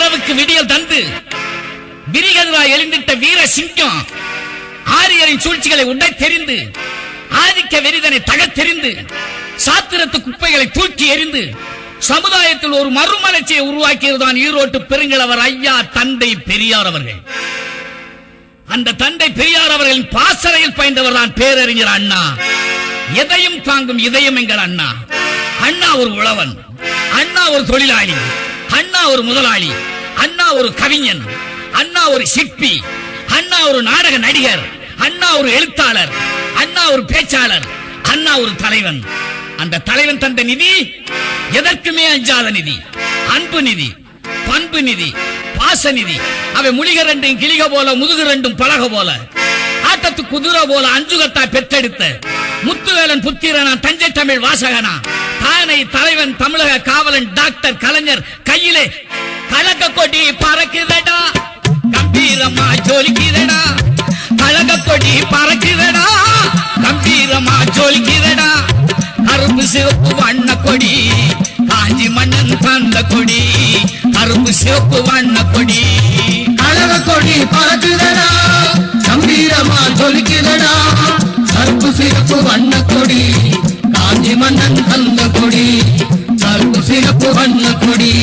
இரவுக்கு விடியல் தந்து விரிகதிரா எழுந்திட்ட வீர சிங்கம் ஆரியரின் சூழ்ச்சிகளை உடை தெரிந்து ஆதிக்க வெறிதனை தகத்தெறிந்து சாத்திரத்து குப்பைகளை தூக்கி எறிந்து சமுதாயத்தில் ஒரு மறுமலர்ச்சியை உருவாக்கியதுதான் ஈரோட்டு பெருங்கிழவர் ஐயா தந்தை பெரியார் அவர்கள். அந்த தந்தை பெரியார் அவர்களின் பாசறையில் பயின்றவர் தான் பேரறிஞர் அண்ணா. எதையும் தாங்கும் இதயம் எங்கள் அண்ணா. அண்ணா ஒரு உழவன், அண்ணா ஒரு தொழிலாளி, அண்ணா ஒரு முதலாளி, அண்ணா ஒரு கவிஞன், அண்ணா ஒரு சிற்பி, அண்ணா ஒரு நாடக நடிகர், அண்ணா ஒரு எழுத்தாளர், அண்ணா ஒரு பேச்சாளர், அண்ணா ஒரு தலைவன். அந்த தலைவன் தந்த நிதி எதற்குமே அஞ்சாத நிதி, அன்பு நிதி, பண்பு நிதி, பாச நிதி. அவை முழிக ரெண்டும் கிளிக போல, முதுகு ரெண்டும் பலக போல, ஆட்டத்து குதிரை போல அஞ்சுகத்தா பெற்றெடுத்த முத்துவேலன் புத்திரனா, தஞ்சை தமிழ் வாசகனா, தானை தலைவன், தமிழக காவலன், டாக்டர் கலைஞர் கையிலே கழக கொடி பறக்குதடா, கம்பீரமா ஜொலிக்குதடா, கழக கொடி பறக்குதடா, கம்பீரமா ஜொலிக்குதடா. கரும்பு சிவப்பு வண்ண கொடி, காஞ்சி மன்னன் தந்த கொடி, கரும்பு சிவப்பு வண்ண கொடி, கழக கொடி பறக்குதடா, கம்பீரமா ஜொலிக்குதடா, கரும்பு சிவப்பு வண்ண கொடி, காஞ்சி மன்னன் தந்த கொடி, கரும்பு சிவப்பு வண்ண கொடி.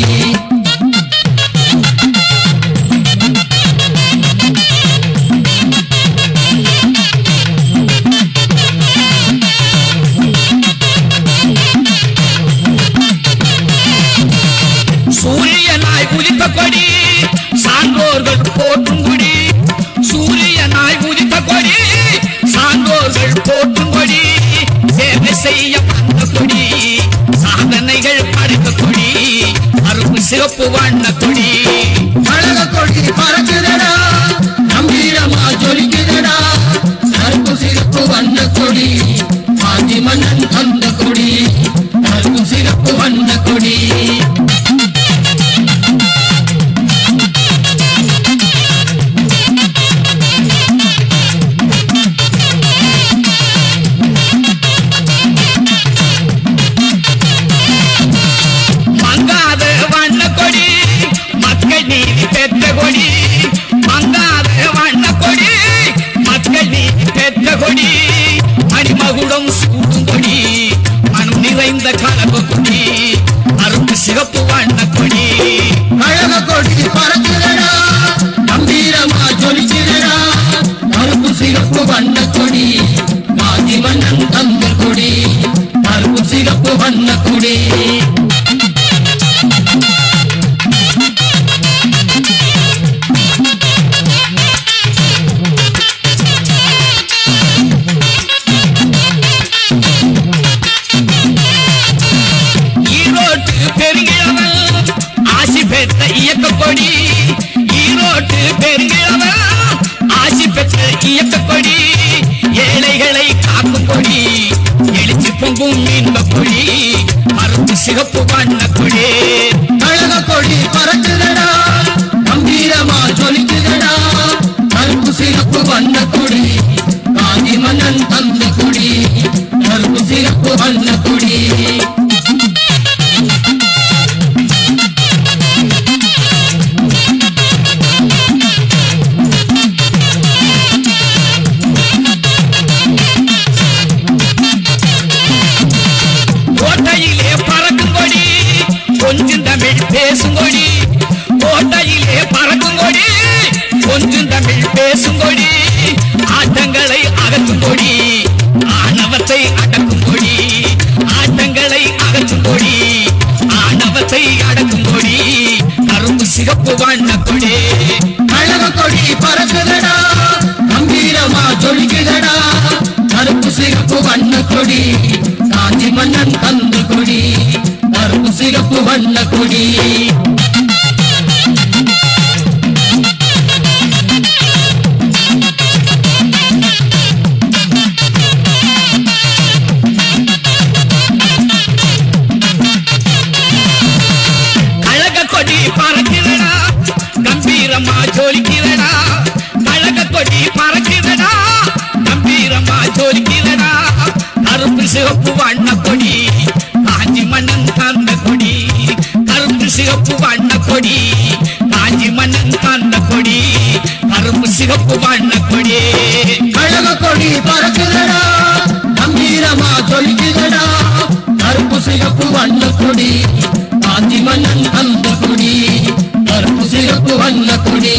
சூரியனாய் உதித்த கொடி, சான்றோர்கள் போற்றும் கொடி, சூரியனாய் உதித்த கொடி, சான்றோர்கள் போற்றும் கொடி, சேவை செய்ய வந்த கொடி, சாதனைகள் படைத்த கொடி, கருப்பு சிவப்பு வண்ண கொடி. கழக கொடி பறக்குதடா, கம்பீரமா ஜொலிக்குதடா, கருப்பு சிவப்பு வண்ண கொடி, காஞ்சி மன்னன் தந்த கொடி, கருப்பு சிவப்பு வண்ண கொடி. மணிமகுடம் சூடும் கொடி, மனம் நிறைந்த கலப்பு கொடி, அரும்பு சிவப்பு வண்ண கொடி. கழக கொடி பறக்குதடா, கம்பீரமா ஜொலிக்குதடா, கருப்பு சிவப்பு வண்ண கொடி, காஞ்சி மன்னன் தந்த கொடி, கருப்பு சிவப்பு வண்ண கொடி. இயக்க கொடி, ஈரோட்டு பெருங்கிழவன் ஆசி பெற்ற இயக்க கொடி, ஏழைகளை காக்கும் கொடி, எழுச்சி பொங்கும் இன்ப கொடி, மறுப்பு சிவப்பு வண்ண கொடி. கழக கொடி பறக்குதடா, கம்பீரமா ஜொலிக்குதடா, கருப்பு சிவப்பு வண்ண கொடி, காஞ்சி மன்னன் தந்த கொடி, கருப்பு சிவப்பு வண்ண கொடி. கொஞ்சம் தமிழ் பேசுங்கொடி, கோட்டையிலே பறக்கும் கொடி, கொஞ்சம் தமிழ் பேசுங்கொடி, ஆட்டங்களை அகற்றும் கொடி, ஆணவத்தை அடக்கும் கொடி, ஆட்டங்களை அகற்றும் கொடி, ஆணவத்தை அடக்கும் கொடி, கரும்பு சிவப்பு வண்ண கொடி. கழக கொடி பறக்குதடா, கம்பீரமா ஜொலிக்குதடா, கருப்பு சிவப்பு வண்ண கொடி, காஞ்சி மன்னன் தந்த கொடி, கருப்பு சிவப்பு வண்ண கொடி. கழக கொடி பறக்குதடா, கம்பீரமா ஜொலிக்குதடா, கழக கொடி பறக்குதடா, கம்பீரமா ஜொலிக்குதடா, கருப்பு சிவப்பு வண்ண கொடி, காஞ்சி மன்னன் தந்த கொடி, கருப்பு சிவப்பு வண்ண கொடி, கொடி கருப்பு சிகப்பு வண்ண கொடி கழக கொடி பறக்குதடா கம்பீரமா ஜொலிக்குதடா கருப்பு சிகப்பு வண்ண கொடி காஞ்சி மன்னன் தந்த கொடி கருப்பு சிகப்பு வண்ண கொடி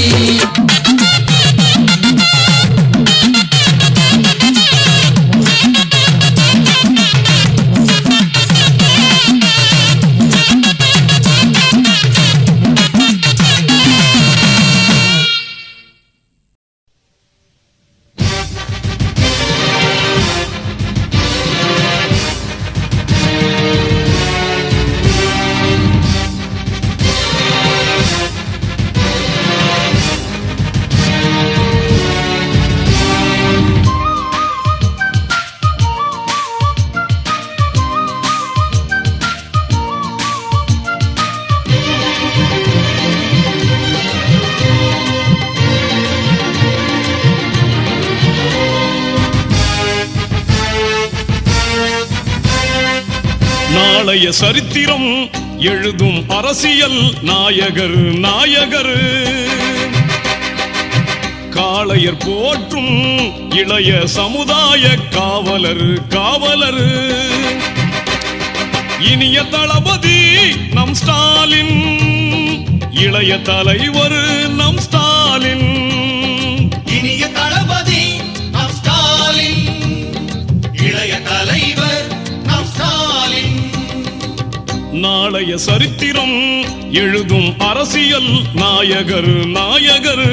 நாளைய சரித்திரம் எழுதும் அரசியல் நாயகர் நாயகர் காளையர் போற்றும் இளைய சமுதாய காவலர் காவலர் இனிய தளபதி நம் ஸ்டாலின் இளைய தலைவர் நம் ஸ்டாலின் இனிய தளபதி நம் ஸ்டாலின் இளைய தலைவர் நம் ஸ்டாலின் நாளைய சரித்திரம் எழுதும் அரசியல் நாயகர் நாயகர்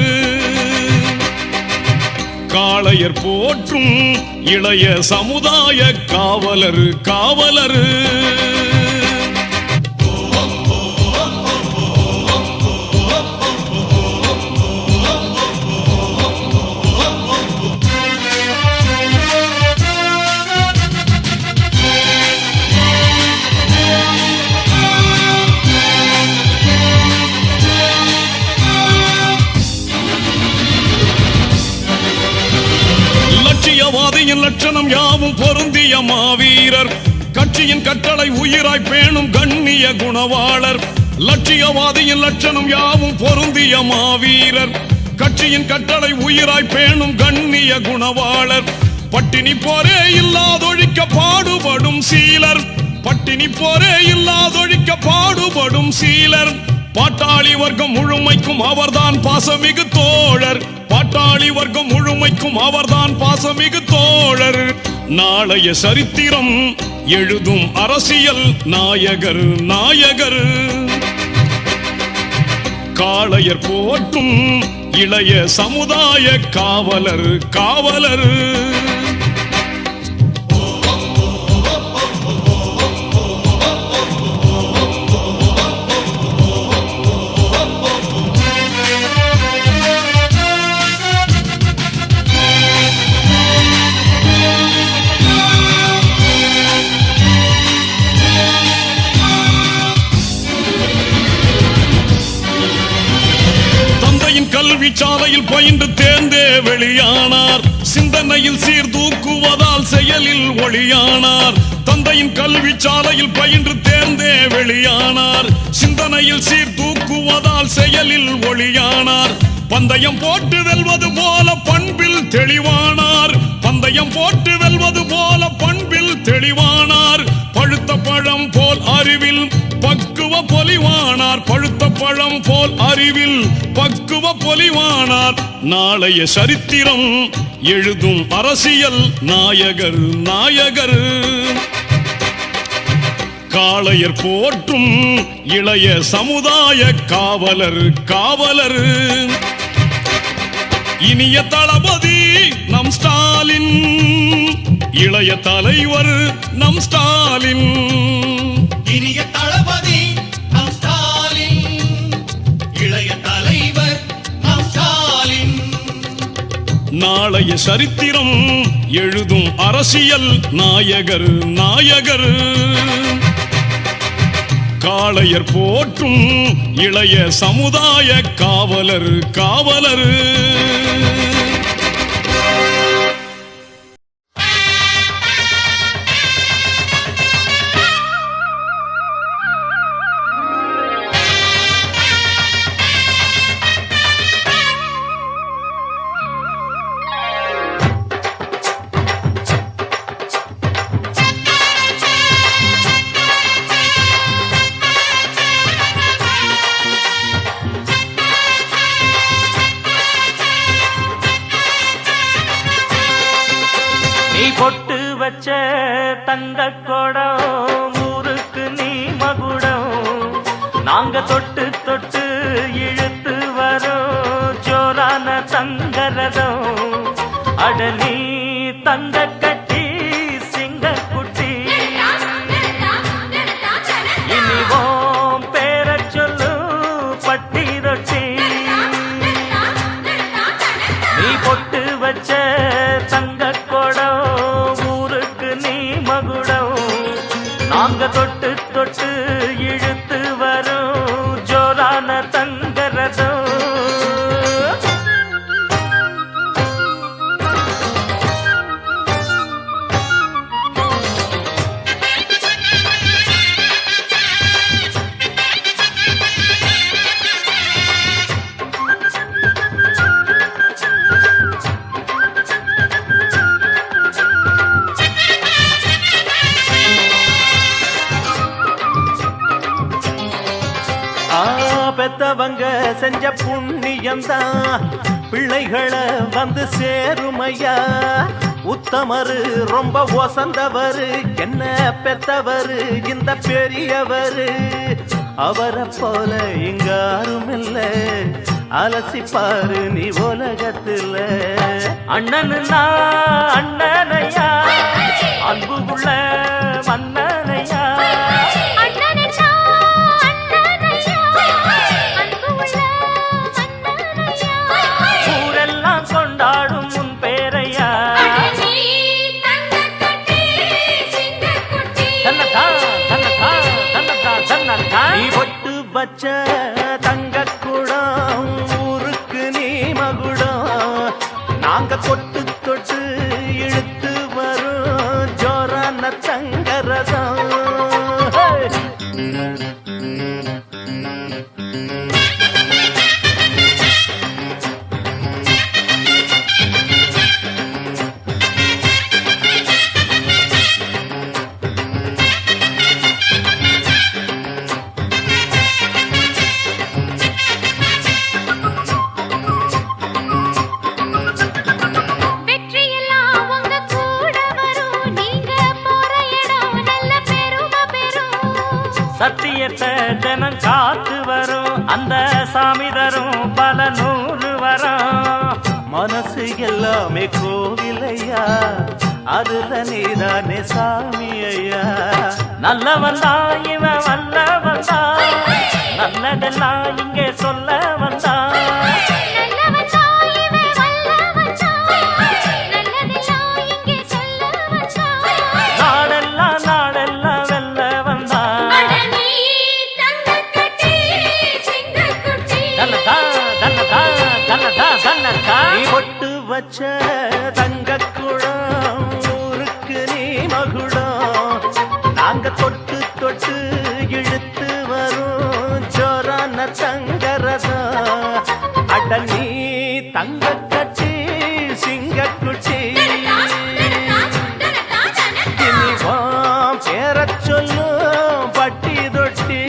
காளையர் போற்றும் இளைய சமுதாய காவலர் காவலர் லட்சியவாதியின் லட்சணம் யாவும் பொருந்திய மாவீரர் கட்சியின் கட்டளை உயிராய் பேணும் கண்ணிய குணவாளர் லட்சியவாதியின் லட்சணம் யாவும் பொருந்திய மாவீரர் கட்சியின் கட்டளை உயிராய் பேணும் கண்ணிய குணவாளர் பட்டினி போரே இல்லாதொழிக்க பாடுபடும் சீலர் பட்டினி போரே இல்லாதொழிக்க பாடுபடும் சீலர் பாட்டாளி வர்க்கம் முழுமைக்கும் அவர்தான் பாசமிகு தோழர் பாட்டாளி வர்க்கம் முழுமைக்கும் அவர்தான் பாசமிகு தோழர் நாளைய சரித்திரம் எழுதும் அரசியல் நாயகர் நாயகர் காளையர் போற்றும் இளைய சமுதாய காவலர் காவலர் கல்வி சாலையில் பயின்று தேர்ந்தே வெளியானார் சிந்தனையில் சீர்தூக்குவதால் செயலில் ஒளியானார் தந்தையின் கல்வி சாலையில் பயின்று தேர்ந்தே வெளியானார் சிந்தனையில் சீர்தூக்குவதால் செயலில் ஒளியானார் பந்தயம் போட்டு வெல்வது போல பண்பில் தெளிவானார் பந்தயம் போட்டு வெல்வது போல பண்பில் தெளிவானார் பழுத்த பழம் போல் அறிவில் பக்குவ பொலிவானார் பழுத்த பழம் போல் அறிவில் பக்குவ பொலிவானார் நாளைய சரித்திரம் எழுதும் அரசியல் நாயகர் நாயகர் காளையர் போற்றும் இளைய சமுதாய காவலர் காவலர் இனிய தளபதி நம் ஸ்டாலின் இளைய தலைவர் நம் ஸ்டாலின் இனிய தளபதி நம் ஸ்டாலின் இளைய தலைவர் நம் ஸ்டாலின் நாளைய சரித்திரம் எழுதும் அரசியல் நாயகர் நாயகர் காளையர் போற்றும் இளைய சமுதாய காவலர் காவலர் வச்ச தங்க குடம் ஊருக்கு நீ மகுடம் நாங்க தொட்டு தொட்டு இழுத்து வரோம் ஜோரான தங்கரதம் அட நீ தங்க கட்டி சிங்க குட்டி இனிவோம் பேர சொல்லு பட்டி ரொட்டி நீ பொட்டு வச்ச தங்க குடம் ஊருக்கு நீ மகுடம் நாங்க தொட்டு தொட்டு இழுத்து வரும் ஜோரான தங்கரதம் பெத்தவங்க செஞ்ச புண்ணியம்தான் பிள்ளைகளை வந்து சேருமையா உத்தமரு ரொம்ப ஒசந்தவரு என்ன பெத்தவரு இந்த பெரியவரு அவரை போல இங்க யாரும் இல்ல அலசிப்பாரு நீ உலகத்துல அண்ணனுன்னா அண்ணனையா அன்பு உள்ள மன்னனையா ஊரெல்லாம் கொண்டாடும் உன் பேரையா நீ ஒட்டு வச்ச தங்க குடம் ஊருக்கு நீ மகுடம் நாங்க தொட்டு தொட்டு இழுத்து வரும் ஜோரான தங்கரதம் சத்தியத்தை ஜனம் காத்து வரும் அந்த சாமி தரும் பல நூறு வரும் மனசு எல்லாமே கோவிலையா அதுல நீதானே சாமி ஐயா நல்லவன் தான் இவன் வல்லவன் தான் நல்லதெல்லாம் இங்கே சொல்ல வந்தான் நீ பொட்டு வச்ச தங்க குடம் ஊருக்கு நீ மகுடம் நாங்க தொட்டு தொட்டு இழுத்து வரும் ஜோரான தங்கரதம் அட நீ தங்க கட்டி சிங்க குட்டி இனிவாம் பேர சொல்லும் பட்டி தொட்டி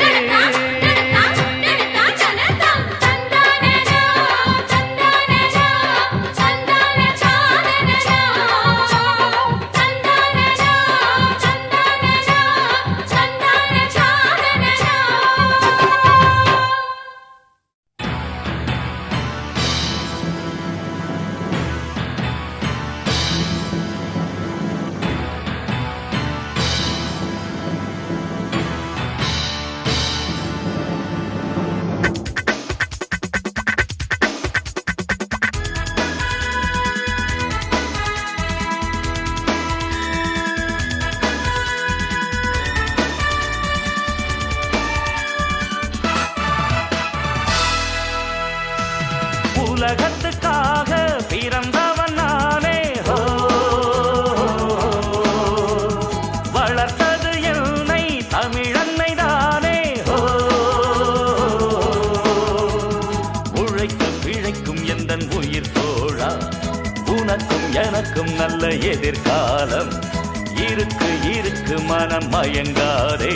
உலகத்துக்காக பிறந்தவன் நானே ஹோ வளர்த்தது என்னை தமிழன்னை தானே ஹோ உழைக்கும் பிழைக்கும் எந்தன் உயிர் தோழா உனக்கும் எனக்கும் நல்ல எதிர்காலம் இருக்கு இருக்கு மனம் மயங்காதே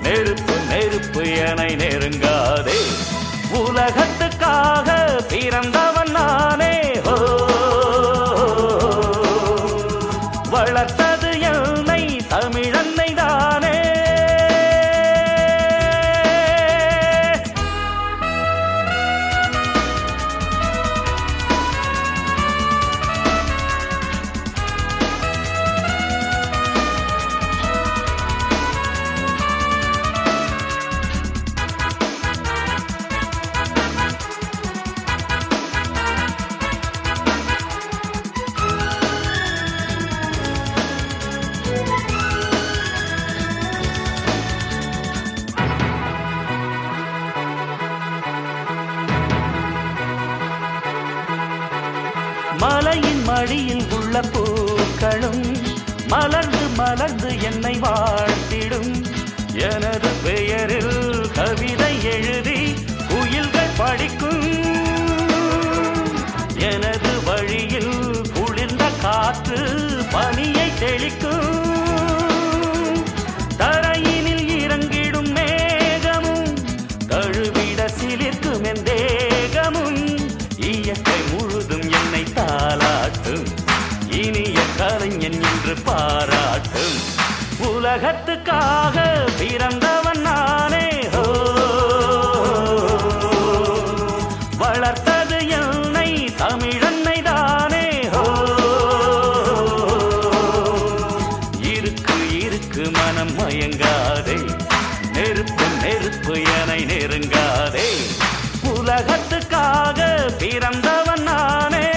நெருப்பு நெருப்பு என நெருங்காதே உலகத்துக்காக பிறந்தவன் நானே ஹோ வளர்த்தது மடியில் உள்ள பூக்களும் மலர்ந்து மலர்ந்து என்னை வாழ்த்திடும். எனது பெயரில் கவிதை எழுதி குயில்கள் படிக்கும். எனது வழியில் குளிர்ந்த காற்று பனியை தெளிக்கும். தரையினில் இறங்கிடும் மேகமும் கழுவிட சிலிர்க்கும் என் தேகமும். இயற்கை முழுதும் என்னை தாளாட்டும். இனிய கலைஞன் என்று பாராட்டும். உலகத்துக்காக பிறந்தவன் நானே. ஹோ, வளர்த்தது என்னை தமிழன்னை தானே. ஹோ, இருக்கு இருக்கு மனம் மயங்காதே. நெருப்பு நெருப்பு என நெருங்காதே. உலகத்துக்காக பிறந்தவன் நானே.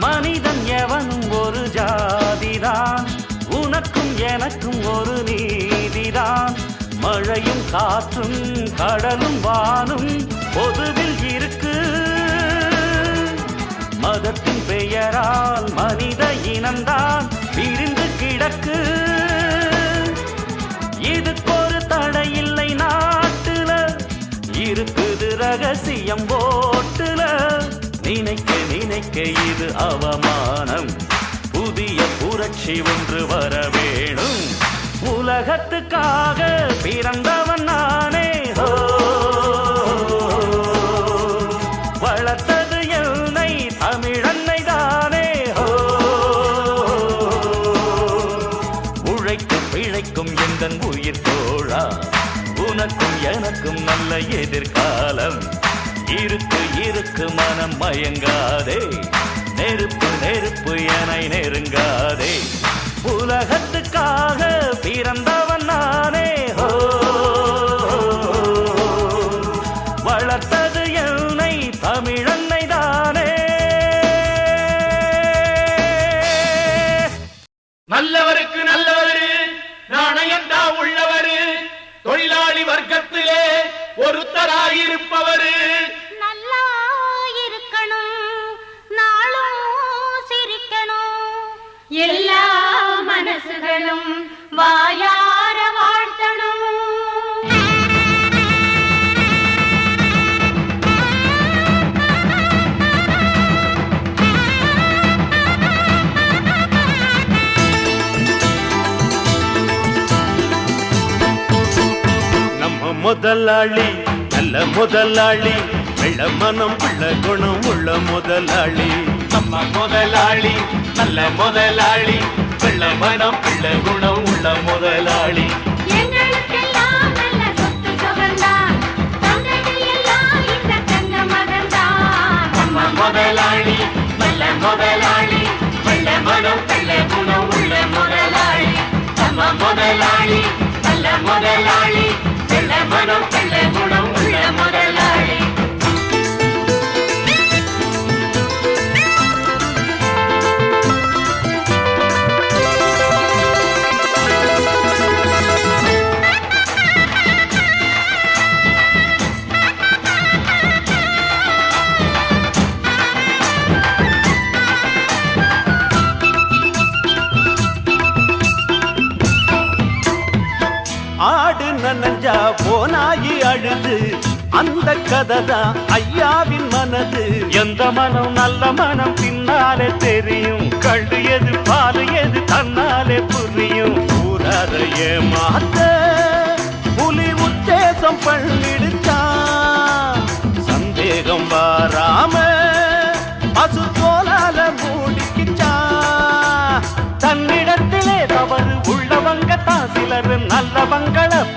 மனிதன் எவனும் ஒரு ஜாதிதான். உனக்கும் எனக்கும் ஒரு நீதிதான். மழையும் காற்றும் கடலும் வானும் பொதுவில் இருக்கு. மதத்தின் பெயரால் மனித இனம்தான் பிரிந்து கிடக்கு. இதுக்கொரு தடையில்லை நாட்டுல. இருக்குது ரகசியம் ஓட்டுல. நினைக்க நினைக்க இது அவமானம். புதிய புரட்சி ஒன்று வர வேணும். உலகத்துக்காக பிறந்தவன் நானே. ஹோ, வளர்த்தது என்னை தமிழன்னை தானே. ஹோ, உழைத்து பிழைக்கும் எந்தன் உயிர் தோழா. உனக்கும் எனக்கும் நல்ல எதிர்காலம். இருக்கு இருக்கு மனம் மயங்காதே. நெருப்பு நெருப்பு என நெருங்காதே. உலகத்துக்காக பிறந்தவன் நானே. ஹோ, வளர்த்தது என்னை தமிழன்னை தானே. நல்லவருக்கு நல்லவரு நாணயந்தா உள்ளவரு. தொழிலாளி வர்க்கத்திலே ஒருத்தராயிருப்பவரு. நல்லா இருக்கணும், நாளும் சிரிக்கணும். எல்லா மனசுகளும் வாயார வாழ்த்தணும். நம்ம முதலாளி நல்ல முதலாளி. வெள்ள மனம் உள்ள குணம் உள்ள முதலாளி. நம்ம முதலாளி நல்ல முதலாளி. வெள்ள மனம் உள்ள குணம் உள்ள முதலாளி. எங்களுக்கெல்லாம் நல்ல சொத்து சுகந்தான். தந்தையெல்லாம் இந்த தங்க மகன்தான். நம்ம முதலாளி நல்ல முதலாளி. வெள்ள மனம் உள்ள குணம் உள்ள முதலாளி. நம்ம முதலாளி நல்ல முதலாளி. வெள்ள மனம் உள்ள குணம் உள்ள முதலாளி. ஆடு நனஞ்சா போனாயி அழுது. அந்த கதைதான் ஐயாவின் மனது. எந்த மனம் நல்ல மனம் பின்னாலே தெரியும். கண்டு எது பாரு எது தன்னாலே புரியும். ஊராத ஏமாத்த புலி உத்தேசம் பண்ணிடுச்சான். சந்தேகம் வாராம பசு போலால மூடிக்கிச்சான். தன்னிடத்திலே தவறு உள்ளவங்க தான் சிலர் நல்லவங்கள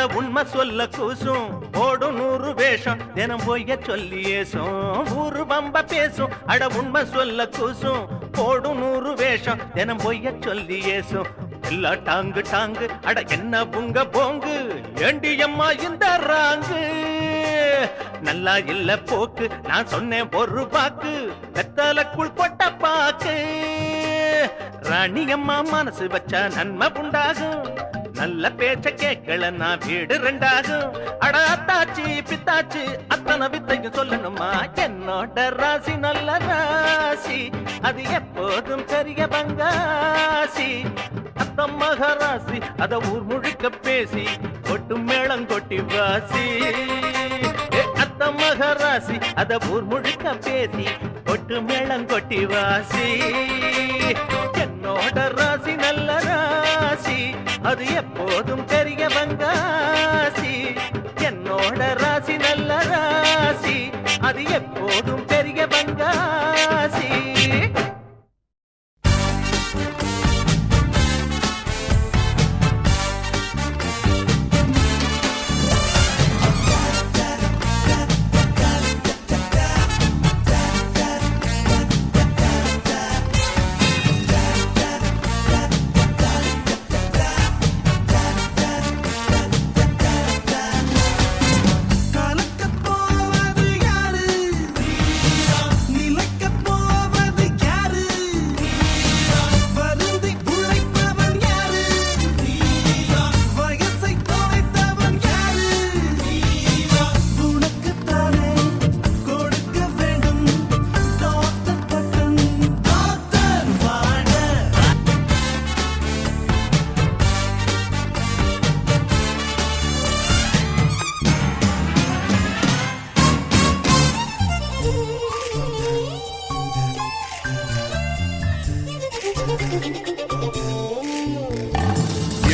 அட உண்மை சொல்ல கூசும் ஓடும் 100 வேஷம் தினம் பொய்ய சொல்லி ஏசும் ஊரு பம்ப பேசும் அட உண்மை சொல்ல கூசும் ஓடும் 100 வேஷம் தினம் பொய்ய சொல்லி ஏசும் எல்லா டாங்கு டாங்கு அட என்ன புங்க போங்கு ஏண்டி அம்மா இந்த ராங்கு நல்லா இல்ல போக்கு நான் சொன்னேன் ஒரு பாக்கு வெத்தலக்குள் கொட்ட பாக்கு ராணி அம்மா மனசு வச்சா நன்மை உண்டாகும் நல்ல பேச்ச கேட்கலன்னா வீடு 2 ஆகும் அட அத்தாச்சி பித்தாச்சி அத்தனை வித்தையும் சொல்லணுமா என்னோட ராசி நல்ல ராசி அது எப்போதும் பெரிய பங்காசி அத்தம் மகராசி அத ஊர் முழுக்க பேசி கொட்டு மேளம் கொட்டி வாசி அத்தம் மகராசி அத ஊர் முழுக்க பேசி கொட்டு மேளம் கொட்டி வாசி என்னோட ராசி நல்ல ராசி அது எப்போதும் பெரிய பங்காசி என்னோட ராசி நல்ல ராசி அது எப்போதும் பெரிய பங்காசி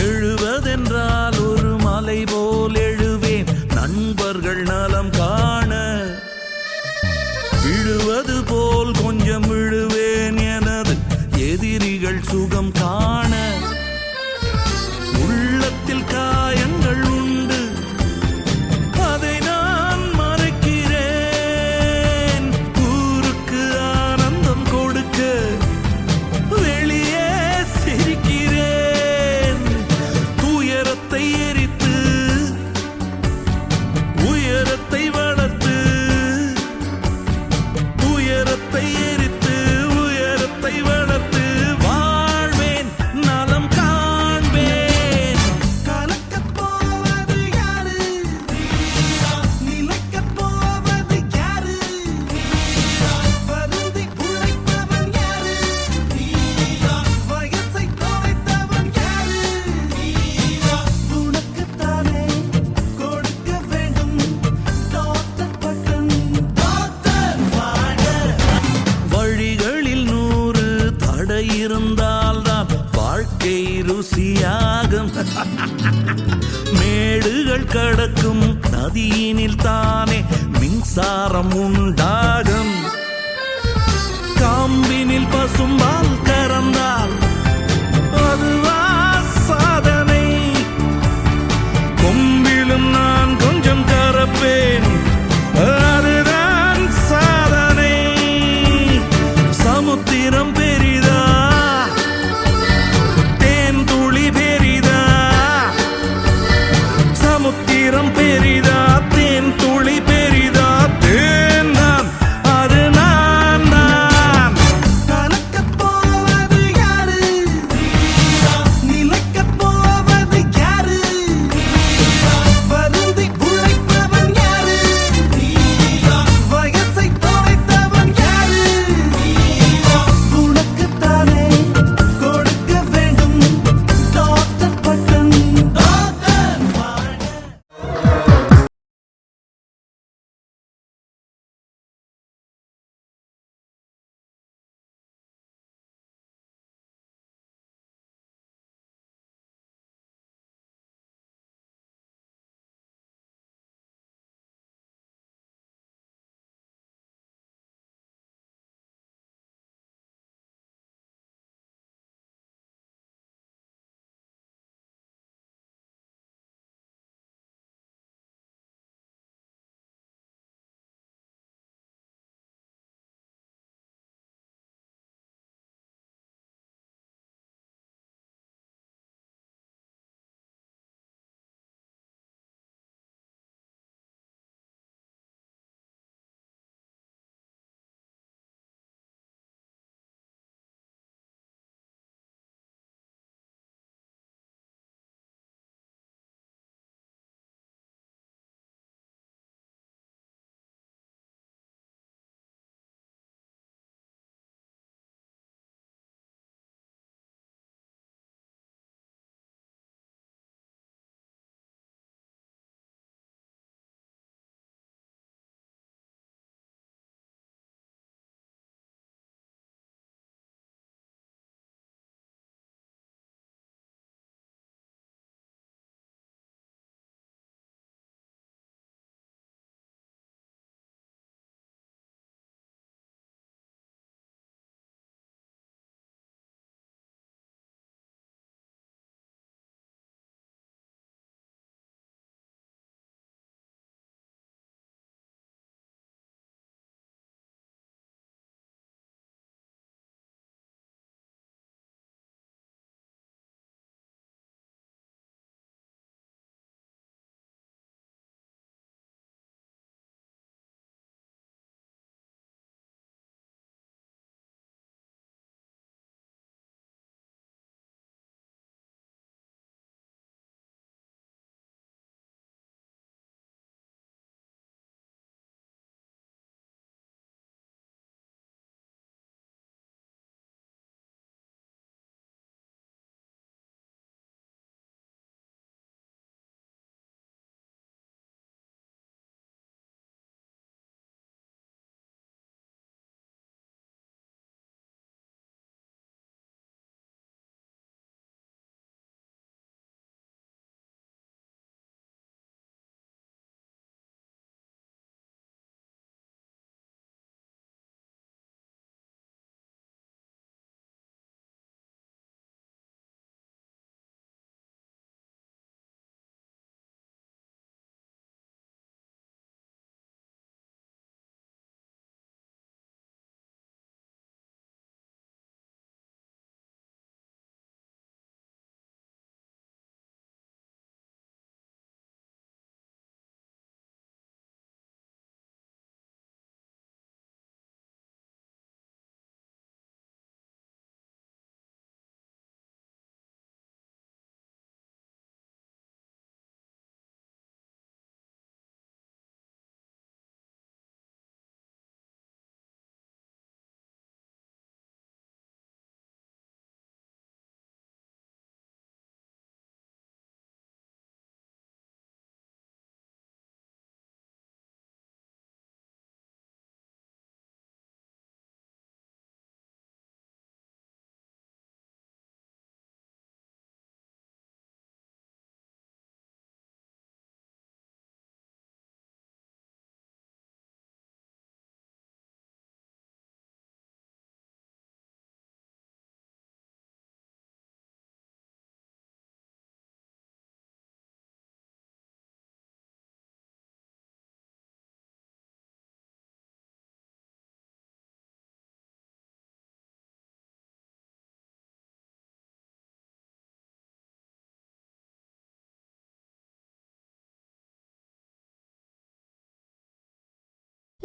எழுவதென்றால் ஒரு மலை போல் எழுவேன் நண்பர்கள் நலம் காண விழுவது போல் கொஞ்சம் விழுவேன் எனது எதிரிகள் சுகம் காண உள்ளத்தில் காயங்கள் உண்டு அதை நான் மறைக்கிறேன் ஊருக்கு ஆனந்தம் கொடுக்க வெளியே சிரிக்கிறேன் துயரத்தை எரித்து உயரத்தை வளர்த்து துயரத்தை எரித்து உயரத்தை வளர்த்து வாழ்வேன் நலம் காண்பேன் கலக்கப் போவது யாரு நிலைக்கப் போவது யாரு வருந்தி உழைப்பவன் யாரு வயசை தொலைத்தவன் யாரு உனக்குத்தானே கொடுக்க வேண்டும் டாக்டர் பட்டம் டாக்டர் வாட வழிகளில் 100 தடை இருந்தால்தான் வாழ்க்கை ருசியாகும் மேடுகள் கடக்கும் நதியினில் தானே மின்சாரம் உண்டாகும் காம்பினில் பசும்பால் கறந்தால் அதுவா சாதனை கொம்பிலும் நான் கொஞ்சம் கறப்பேன் அதுதான் சாதனை சமுத்திரம் பெரிதா தேன் துளி பெரிதா சமுத்திரம் பெரிதா தேன் துளி பெரிதா தேன் நான் அது நான் தான் கலக்கப் போவது யாரு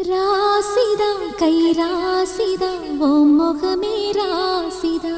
ராசிதா கை ராசிதா ஓ முகமே ராசிதா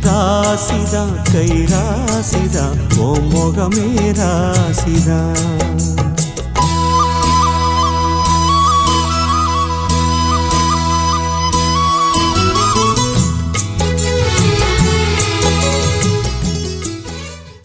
ராசிதா கை ராசிதா ஓ முகமே ராசிதா